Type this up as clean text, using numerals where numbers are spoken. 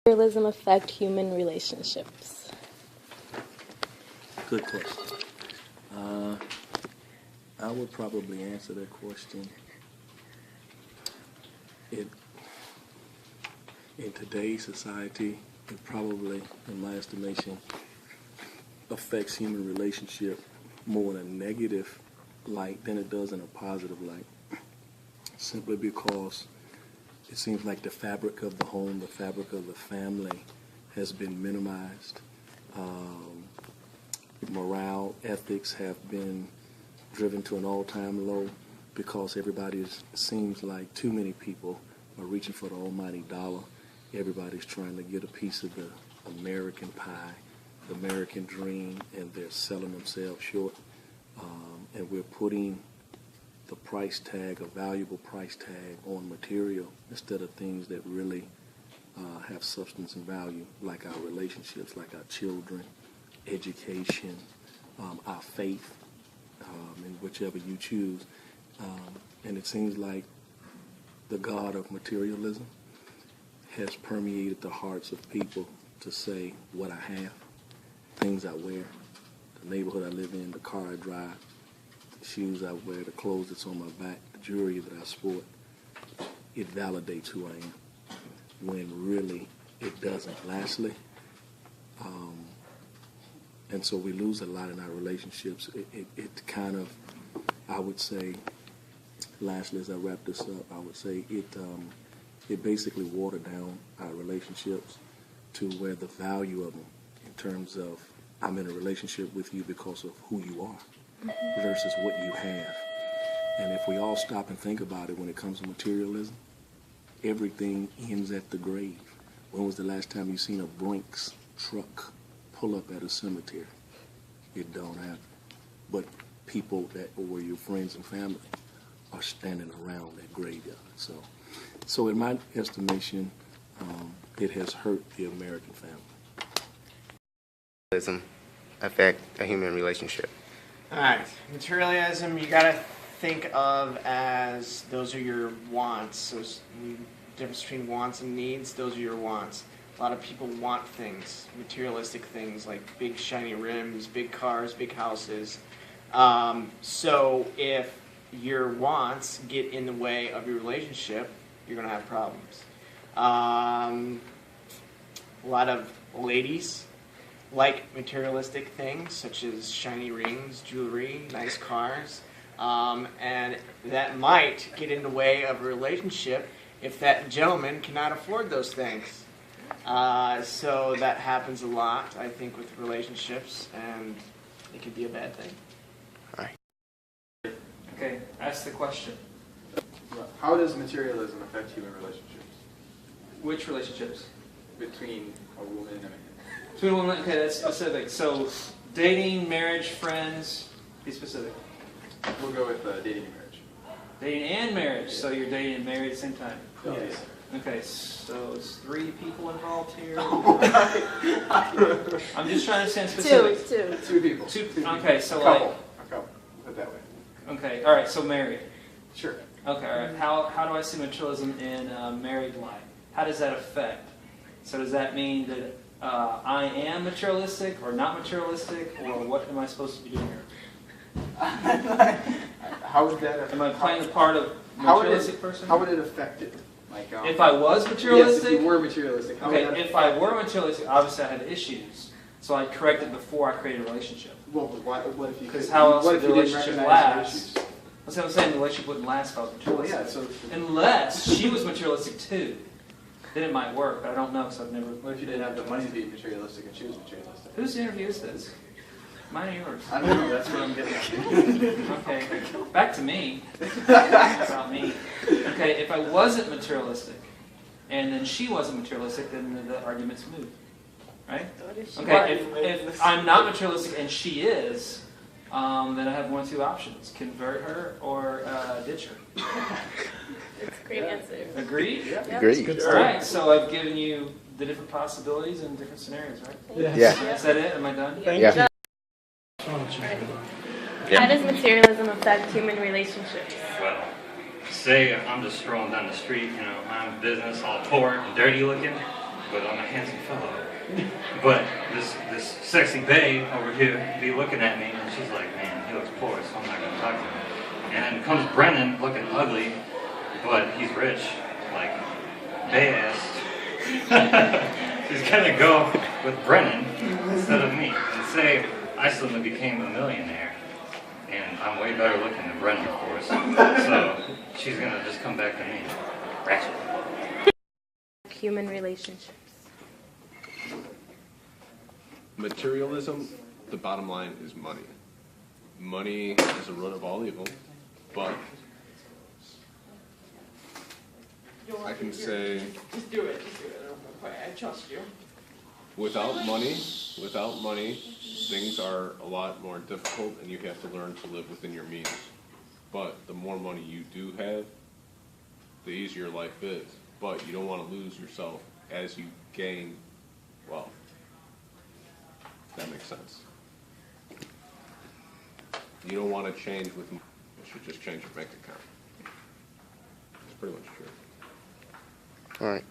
Materialism affect human relationships? Good question. I would probably answer that question. In today's society, it probably, in my estimation, affects human relationship more in a negative light than it does in a positive light. Simply because it seems like the fabric of the home, the fabric of the family has been minimized. Morale, ethics have been driven to an all-time low because seems like too many people are reaching for the almighty dollar. Everybody's trying to get a piece of the American pie, the American dream, and they're selling themselves short. And we're putting the price tag, a valuable price tag, on material instead of things that really have substance and value, like our relationships, like our children, education, our faith, and whichever you choose. And it seems like the God of materialism has permeated the hearts of people to say what I have, things I wear, the neighborhood I live in, the car I drive, the shoes I wear, the clothes that's on my back, the jewelry that I sport. It validates who I am, when really it doesn't. Lastly, and so we lose a lot in our relationships. It kind of, I would say, lastly, as I wrap this up, I would say it basically watered down our relationships to where the value of them, in terms of I'm in a relationship with you because of who you are versus what you have. And if we all stop and think about it, when it comes to materialism, everything ends at the grave. When was the last time you seen a Brinks truck pull up at a cemetery? It don't happen. But people that were your friends and family are standing around that graveyard. So in my estimation, it has hurt the American family. Materialism affect a human relationship? All right, materialism you got to think of as those are your wants. So the difference between wants and needs, those are your wants. A lot of people want things, materialistic things like big shiny rims, big cars, big houses. So if your wants get in the way of your relationship, you're going to have problems. A lot of ladies like materialistic things such as shiny rings, jewelry, nice cars, and that might get in the way of a relationship if that gentleman cannot afford those things. So that happens a lot, I think, with relationships, and it could be a bad thing. All right. Okay, ask the question. How does materialism affect human relationships? Which relationships? Between a woman and a man. Between women, okay, that's specific. So, dating, marriage, friends, be specific. We'll go with dating and marriage. Dating and marriage, so you're dating and married at the same time. Yes. Okay, so it's 3 people involved here. I'm just trying to sound specific. Two people. Okay, so a couple. Put it that way. Okay, all right, so married. Sure. Okay, all right. How do I see materialism in married life? How does that affect? So does that mean that I am materialistic or not materialistic, or what am I supposed to be doing here? How would that? Am I playing the part of materialistic person? How would it affect it? Like, if I was materialistic? Yes, if you were materialistic. Okay, if I were materialistic, obviously I had issues. So I corrected before I created a relationship. Well, what if you? Because how else would the didn't relationship recognize last? your issues? That's what I'm saying, the relationship wouldn't last if I was materialistic. Well, yeah, so unless she was materialistic too. Then it might work, but I don't know because I've never... What if you didn't have the money to be materialistic and she was materialistic? Whose interview is this? Mine or yours? I don't know, that's what I'm getting at. Okay, back to me. About me. Okay, if I wasn't materialistic, and then she wasn't materialistic, then the argument's moot. Right? Okay, if I'm not materialistic and she is, then I have one of 2 options. Convert her or ditch her. That's a great answer. Agreed? Yeah. Agreed. All right, so I've given you the different possibilities and different scenarios, right? Yeah. Is that it? Am I done? Yeah. How does materialism affect human relationships? Well, say I'm just strolling down the street, minding business, all poor and dirty looking, but I'm a handsome fellow. But this sexy babe over here be looking at me, and she's like, man, he looks poor, so I'm not going to talk to him. And then comes Brennan looking ugly, but he's rich, like Bass. She's going to go with Brennan instead of me. And say I suddenly became a millionaire, and I'm way better looking than Brennan, of course. So she's going to just come back to me. Ratchet. Human relationships. Materialism, the bottom line is money. Money is the root of all evil, but I can say Just do it. I trust you. without money, things are a lot more difficult and you have to learn to live within your means. But the more money you do have, the easier life is. But you don't want to lose yourself as you gain wealth. That makes sense. You don't want to change with money. You should just change your bank account. It's pretty much true. All right.